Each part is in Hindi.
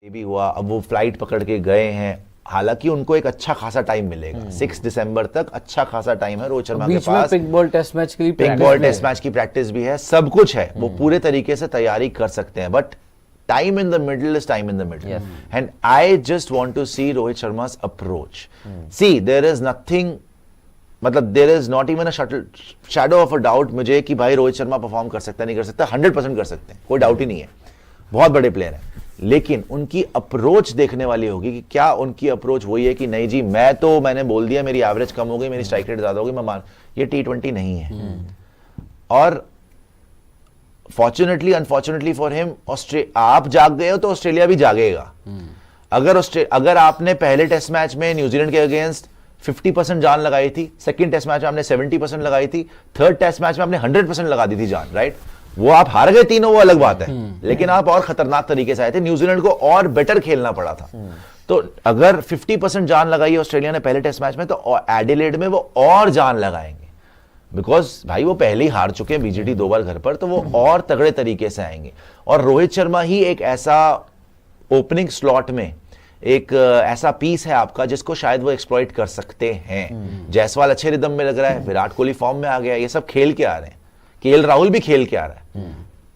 भी हुआ, अब वो फ्लाइट पकड़ के गए हैं, हालांकि उनको एक अच्छा खासा टाइम मिलेगा। 6 दिसंबर तक अच्छा खासा टाइम है रोहित शर्मा के पास। पिंक बॉल टेस्ट मैच के लिए पिंक बॉल टेस्ट मैच की प्रैक्टिस भी है, सब कुछ है, वो पूरे तरीके से तैयारी कर सकते हैं। But time in the middle is time in the middle, and I just want to see Rohit Sharma's approach. See there is nothing, मतलब there is not even a shadow of a doubt मुझे कि भाई रोहित शर्मा परफॉर्म कर सकता है, नहीं कर सकता, 100% कर सकते हैं, कोई डाउट ही नहीं है, बहुत बड़े प्लेयर हैं। लेकिन उनकी अप्रोच देखने वाली होगी कि क्या उनकी अप्रोच वही है कि नहीं जी मैंने बोल दिया मेरी एवरेज कम हो गई, मेरी स्ट्राइक रेट ज्यादा हो गई, मैं मान, ये T20 नहीं है। और फॉर्चुनेटली अनफॉर्चुनेटली फॉर हिम, आप जाग गए हो तो ऑस्ट्रेलिया भी जागेगा। अगर आपने पहले टेस्ट मैच में न्यूजीलैंड के अगेंस्ट 50% जान लगाई थी, सेकंड टेस्ट मैच में आपने 70% लगाई थी, थर्ड टेस्ट मैच में आपने 100% लगा दी थी जान, राइट? वो आप हार गए तीनों, वो अलग बात है, लेकिन आप और खतरनाक तरीके से आए थे, न्यूजीलैंड को और बेटर खेलना पड़ा था। तो अगर 50% जान लगाई ऑस्ट्रेलिया ने पहले टेस्ट मैच में, तो एडिलेड में वो और जान लगाएंगे, बिकॉज भाई वो पहले ही हार चुके हैं बीजीटी 2 बार घर पर, तो वो और तगड़े तरीके से आएंगे। और रोहित शर्मा ही एक ऐसा ओपनिंग स्लॉट में एक ऐसा पीस है आपका जिसको शायद वो एक्सप्लॉइट कर सकते हैं। जायसवाल अच्छे रिदम में लग रहा है, विराट कोहली फॉर्म में आ गया, ये सब खेल के आ रहे हैं, केएल राहुल भी खेल के आ रहा है।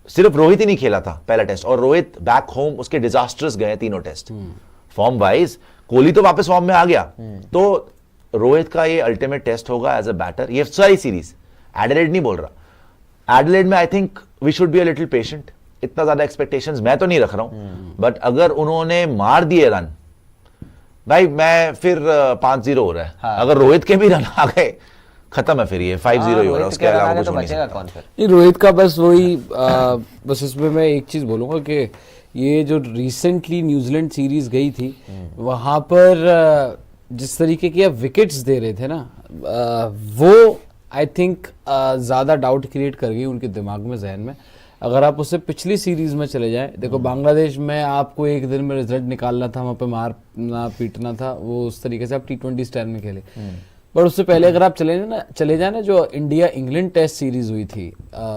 सिर्फ रोहित ही नहीं खेला था पहला टेस्ट, और रोहित बैक होम उसके डिजास्टर्स गए तीनों टेस्ट फॉर्म वाइज। कोहली तो वापस फॉर्म में आ गया, तो रोहित का ये अल्टीमेट टेस्ट होगा एज अ बैटर, ये सारी सीरीज। एडिलेड नहीं बोल रहा, एडिलेड में I think we should be a little patient, इतना ज्यादा एक्सपेक्टेशंस मैं तो नहीं रख रहा हूं, बट अगर उन्होंने मार दिए रन, भाई मैं फिर 5-0 हो रहा है। हाँ। अगर रोहित के भी रन आ गए, खत्म है, फिर ये 5-0 ही हो रहा है, उसके अलावा कुछ नहीं सकता। नहीं, रोहित का बस वही बस इसमें मैं एक चीज बोलूंगा कि ये जो रिसेंटली न्यूजीलैंड सीरीज गई थी, वहां पर जिस तरीके की विकेट्स दे रहे थे ना, वो आई थिंक ज्यादा डाउट क्रिएट कर गई उनके दिमाग में, जहन में। अगर आप उससे पिछली सीरीज में चले जाएं, देखो बांग्लादेश में आपको एक दिन में रिजल्ट निकालना था, वहां पे मारना पीटना था, वो उस तरीके से आप T20 स्टाइल में खेले। पर उससे पहले अगर आप चले जाए ना, जो इंडिया इंग्लैंड टेस्ट सीरीज हुई थी,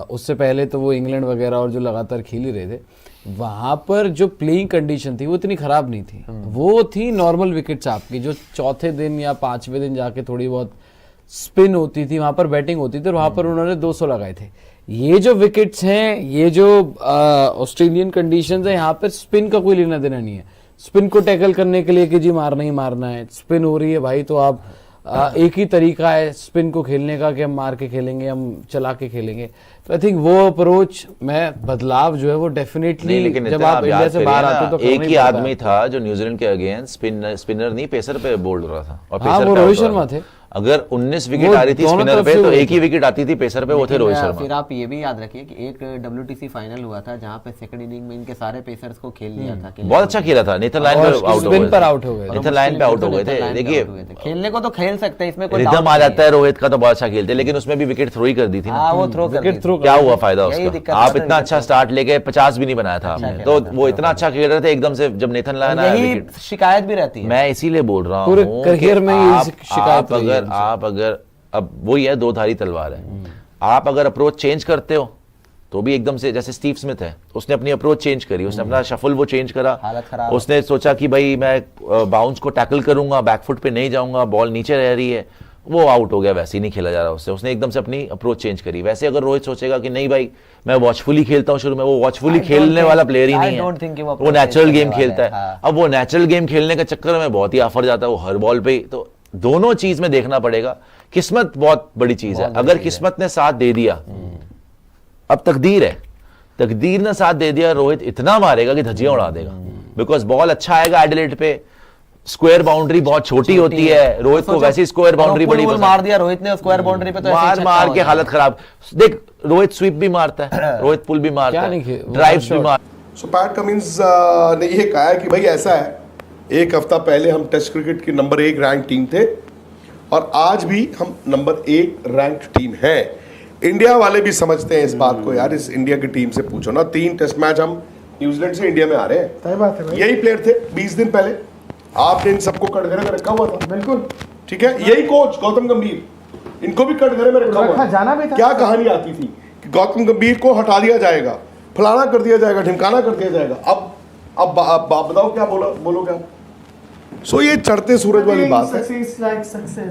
उससे पहले तो वो इंग्लैंड वगैरह और जो लगातार खेल ही रहे थे, वहां पर जो प्लेइंग कंडीशन थी वो इतनी खराब नहीं थी। वो थी नॉर्मल विकेट्स आपकी, जो चौथे दिन या 5वें दिन जाके थोड़ी बहुत स्पिन होती थी, वहां पर बैटिंग होती थी, और वहां पर उन्होंने 200 लगाए थे। ये जो विकेट्स हैं, ये जो ऑस्ट्रेलियन कंडीशंस है, यहाँ पर स्पिन का कोई लेना देना नहीं है। स्पिन को टैकल करने के लिए कि जी मारना ही मारना है, स्पिन हो रही है भाई, तो आप एक ही तरीका है स्पिन को खेलने का कि हम मार के खेलेंगे, हम चला के खेलेंगे। तो आई थिंक वो अप्रोच में बदलाव जो है वो डेफिनेटली, जब आप इंडिया से बाहर आते तो एक ही आदमी था जो न्यूजीलैंड के अगेंस्ट स्पिनर नहीं पेसर पे बोल रहा था, और हाँ, वो रोहित शर्मा थे। अगर 19 विकेट आ रही थी स्पिनर पे, तो एक ही विकेट आती थी पेसर पे, वो थे रोहित शर्मा। फिर आप ये भी याद रखिए कि एक WTC फाइनल हुआ था जहां पे सेकंड इनिंग में इनके सारे पेसर्स को खेल लिया था, बहुत अच्छा खेला था, नेथन लायन पे आउट हो गए, नेथन लायन पे आउट हो गए थे। देखिए खेलने को तो खेल सकते हैं, इसमें कोई रिदम आ जाता है रोहित का, तो बहुत अच्छा खेलते, लेकिन उसमें भी विकेट थ्रो ही कर दी थी ना। वो थ्रो क्या हुआ फायदा उसका? आप इतना अच्छा स्टार्ट लेके 50 भी नहीं बनाया था आपने, तो वो इतना अच्छा खेल रहे थे, एकदम से जब नेथन लायन आया, शिकायत भी रहती है। मैं इसीलिए बोल रहा हूँ पूरे करियर में शिकायत, अगर अब वही है, 2 धारी तलवार है। आप अगर अप्रोच चेंज करते हो तो भी एकदम से, जैसे स्टीव स्मिथ है, उसने अपनी अप्रोच चेंज करी, उसने अपना शफल वो चेंज करा, उसने सोचा कि भाई मैं बाउंस को टैकल करूंगा, बैकफुट पे नहीं जाऊंगा, बॉल नीचे रह रही है, वो आउट हो गया, वैसे ही नहीं खेला जा रहा उससे, उसने एकदम से अपनी अप्रोच चेंज करी। वैसे अगर रोहित सोचेगा कि नहीं भाई मैं वॉचफुली खेलता हूं शुरू में, वो वॉचफुली खेलने वाला प्लेयर ही नहीं है, वो नेचुरल गेम खेलता है। अब वो नेचुरल गेम खेलने के चक्कर में बहुत ही आफर जाता है वो हर बॉल पे। तो दोनों चीज में देखना पड़ेगा, किस्मत बहुत बड़ी चीज है। अगर किस्मत ने साथ दे दिया, अब तकदीर है, तकदीर ने साथ दे दिया, रोहित इतना मारेगा कि धज्जियां उड़ा देगा, बिकॉज बॉल अच्छा आएगा एडिलेड पे, स्क्वायर बाउंड्री बहुत छोटी होती है, रोहित को वैसी स्क्वायर बाउंड्री बड़ी मार दिया रोहित ने स्क्वायर बाउंड्री पे, तो मार के हालत खराब। देख रोहित स्वीप भी मारता है, रोहित पुल भी मारता है, ड्राइव्स भी मारता है। सो पैट कमिंस ने ये कहा है कि भाई ऐसा है, एक हफ्ता पहले हम टेस्ट क्रिकेट की नंबर 1 रैंक टीम थे, और आज भी हम नंबर 1 रैंक टीम है। इंडिया वाले भी समझते हैं इस बात को यार, इस इंडिया की टीम से पूछो ना, 3 टेस्ट मैच हम न्यूजीलैंड से इंडिया में आ रहे हैं। सही बात है भाई। यही प्लेयर थे 20 दिन पहले, आपने इन सबको कटघरे में रखा हुआ था। बिल्कुल ठीक है, यही कोच गौतम गंभीर, इनको भी कटघरे में रखा हुआ जाना भी था। क्या कहानी आती थी कि गौतम गंभीर को हटा दिया जाएगा, फलाना कर दिया जाएगा, ढिमकाना कर दिया जाएगा। अब अब बताओ क्या बोलो क्या। सो ये चढ़ते सूरज वाली बात है,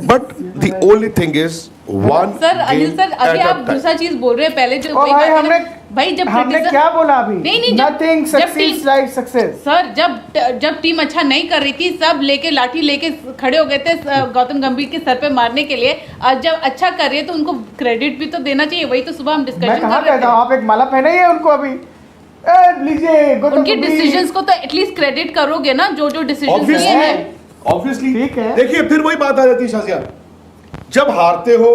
but the only thing is one. Sir Anil sir अभी आप दूसरा चीज बोल रहे हैं, पहले जो वही भाई बात है ना, हमने भाई जब हमने criticism- क्या बोला अभी? नहीं Nothing जब succeeds team like success. Sir जब टीम अच्छा नहीं कर रही थी, सब लेके लाठी लेके खड़े हो गए थे गौतम गंभीर के सर पे मारने के लिए। आज जब अच्छा कर रही है तो उनको क्रेडिट भी तो देना चाहिए। वही तो सुबह हम मैं डिस्कशन कहाँ कर रहे कहता हूँ, आप एक माला पहने ही है उनको अभी। लीजिए थे। गौतम उनके गंभीर। डिसीजंस को तो एटलीस्ट क्रेडिट करोगे ना, जो जो डिसीजंस लिए हैं। ऑब्वियसली ठीक है। देखिए फिर वही बात आ जाती है शाजिया, जब हारते हो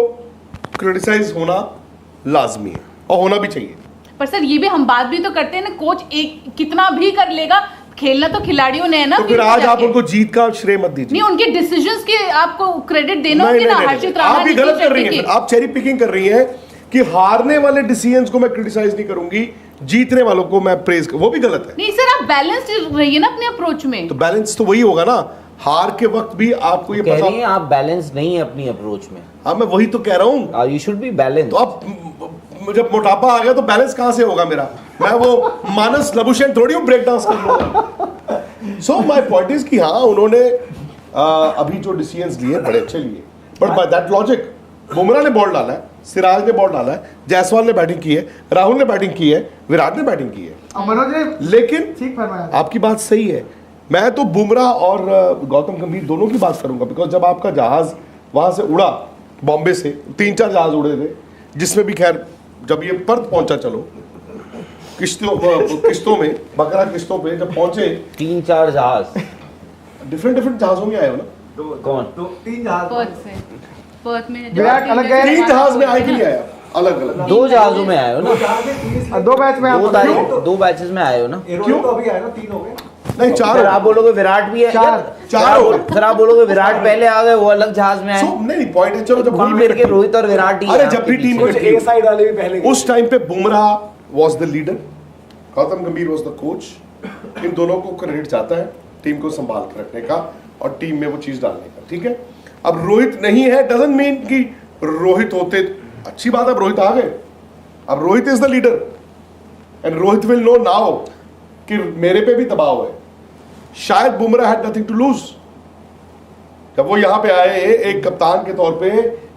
क्रिटिसाइज होना लाजमी है और होना भी चाहिए। पर सर ये भी हम बात भी तो करते हैं ना, कोच एक कितना भी कर लेगा, खेलना तो खिलाड़ियों ने है ना। तो फिर आज आप उनको जीत का श्रेय मत दीजिए। नहीं, उनके डिसीजंस के आपको क्रेडिट देना नहीं, होगा ना। नहीं, नहीं, हर्षित नहीं, राणा आप भी जी की, गलत कर रही शेट्टी हैं, की। फिर आप चेरी पिकिंग कर रही हैं कि हारने वाले डिसीजंस को मैं क्रिटिसाइज नहीं करूंगी, जीतने वालों को मैं प्रेज वो भी गलत है। नहीं सर, आप बैलेंस रहिए ना अपने अप्रोच में। तो बैलेंस तो वही होगा ना, हार के वक्त भी आपको ये कह पता। रही हैं आप बैलेंस नहीं है अपनी अप्रोच में। हाँ मैं वही तो कह रहा हूँ। You should be balance. तो अब जब मोटापा आ गया तो बैलेंस कहाँ से होगा मेरा? मैं वो मानस लबुशेन थोड़ी हूँ ब्रेक डांस कर लूंगा। सो माय पॉइंट इज कि हाँ उन्होंने अभी जो डिसीजंस लिए बड़े अच्छे लिए, but by that logic Bumrah ने बॉल डाला है, सिराज ने बॉल डाला है, जायसवाल ने बैटिंग की है, राहुल ने बैटिंग की है, विराट ने बैटिंग की है। और मनोज ने लेकिन ठीक फरमाया। आपकी बात सही है, मैं तो बुमराह और गौतम गंभीर दोनों की बात करूंगा, बिकॉज जब आपका जहाज वहां से उड़ा बॉम्बे से, 3-4 जहाज उड़े थे, जिसमें भी खैर जब ये पर्थ पहुंचा, चलो किश्तों में बकरा किश्तों पे जब पहुंचे, 3-4 जहाज डिफरेंट जहाजों में आए हो ना। कौन? पर्थ में जब विराट अलग गए। 3 जहाज में आए कि नहीं आया? अलग अलग 2 जहाजों में आए हो ना। और 2 मैच में दो आप तारीख 2 बैचेस में आए हो ना। क्यों? नहीं 4 फिर आप बोलोगे विराट भी है। चार। यार, चार हो गए। फिर आप बोलोगे विराट पहले आ गए, वो अलग जहाज में आए। नहीं पॉइंट है, चलो जब घुल मिल के रोहित और विराट ही अरे हैं जब आपके भी टीम पीछे। एक साइड वाले भी पहले उस टाइम पे Bumrah was the leader, Gautam गंभीर वाज द कोच। इन दोनों को क्रेडिट जाता है टीम को संभाल कर रखने का और टीम में वो चीज डालने का, ठीक है। अब रोहित नहीं है डजंट मीन कि रोहित होते, अच्छी बात है, अब रोहित आ गए, अब Rohit is the leader and Rohit will know now कि मेरे पे भी दबाव है। शायद Bumrah had nothing to lose, जब वो यहां पे आए एक कप्तान के तौर पे,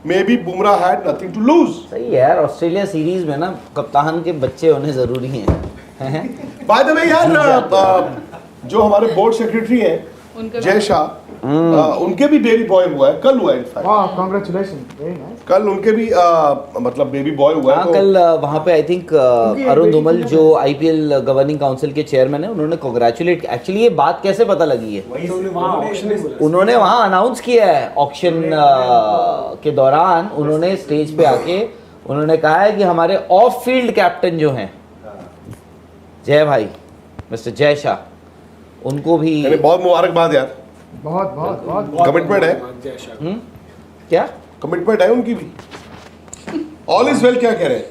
maybe Bumrah had nothing to lose. सही है यार, ऑस्ट्रेलिया सीरीज में ना कप्तान के बच्चे होने जरूरी हैं। बाय द वे यार, जो हमारे बोर्ड सेक्रेटरी हैं उनका जय शाह, उनके भी बेबी बॉय हुआ है, कल हुआ है इनफैक्ट, वाह कांग्रेचुलेशन, वेरी नाइस। कल उनके भी मतलब बेबी बॉय हुआ है। हाँ, तो कल वहाँ पे आई थिंक अरुण धूमल जो आईपीएल गवर्निंग काउंसिल के चेयरमैन है, उन्होंने कॉन्ग्रेचुलेट। एक्चुअली ये बात कैसे पता लगी है, उन्होंने वहाँ अनाउंस किया है ऑक्शन के दौरान। उन्होंने स्टेज पे आके उन्होंने कहा है कि हमारे ऑफ फील्ड कैप्टन जो हैं जय भाई, मिस्टर जय शाह, उनको भी यानी बहुत मुबारकबाद यार, बहुत बहुत बहुत कमिटमेंट है, क्या कमिटमेंट है उनकी भी। ऑल इज वेल क्या कह रहे हैं?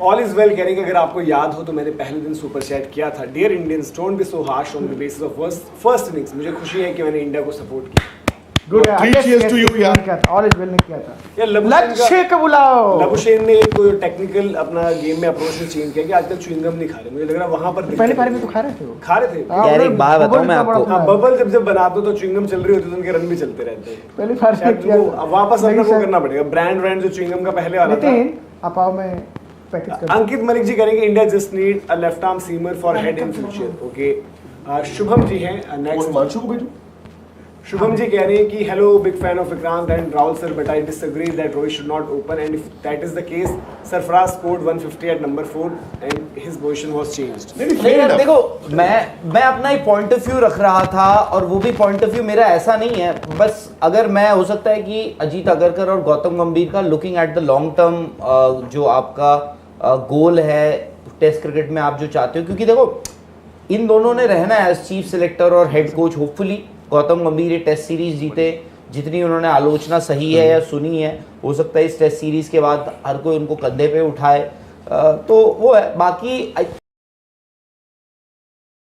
ऑल इज वेल कह रहे हैं कि अगर आपको याद हो तो मैंने पहले दिन सुपर चैट किया था, dear Indians don't be so harsh on the basis of first innings. मुझे खुशी है कि मैंने इंडिया को सपोर्ट किया। गुड है। Three cheers to you, यार। ऑल इज वेल ने किया था। यार लक्ष्य को बुलाओ। लबुशेन ने कोई टेक्निकल अपना गेम में अप्रोच में चेंज किया कि आजकल च्युइंगम नहीं खा रहे। मुझे लग रहा है वहां पर पहले पारी में तो खा रहे थे वो। खा रहे थे। हाँ, यार, उन्होंने एक बात बताऊं बबल मैं इतना बड़ा आपको। बनाया। बबल जब बनाते हो तो च्युइंगम चल रही होती है तो उनके रन भी चलते रहते हैं। पहली पारी में शायद किया उनको था। अब वापस अपना लेकिन वो करना पड़ेगा। ब्रांड जो च्युइंगम का पहले वाला था। नितिन आप आओ, मैं पैकेज कर अंकित मलिक जी करेंगे India just need a left arm seamer for head in future. Okay, Shubham ji हैं वो नेक्स्ट। हिमांशु को भेजो। शुभम जी कह रहे हैं कि hello big fan of Vikrant and Rahul sir, but I disagree that Rohit should not open and if that is the case Sarfaraz scored 150 at number 4 and his position was changed. नहीं यार, देखो मैं अपना ही पॉइंट ऑफ व्यू रख रहा था और वो भी पॉइंट ऑफ व्यू मेरा ऐसा नहीं है। बस अगर मैं, हो सकता है कि अजीत अगरकर और गौतम गंभीर का looking at the long term जो आपका गोल है टेस्ट क्रिकेट में, आप जो चाहते हो, क्योंकि देखो इन दोनों ने रहना है एज चीफ सिलेक्टर और हेड कोच। होपफुली गौतम गंभीर ये टेस्ट सीरीज जीते, जितनी उन्होंने आलोचना सही है या सुनी है, हो सकता है इस टेस्ट सीरीज के बाद हर कोई उनको कंधे पे उठाए, तो वो है। बाकी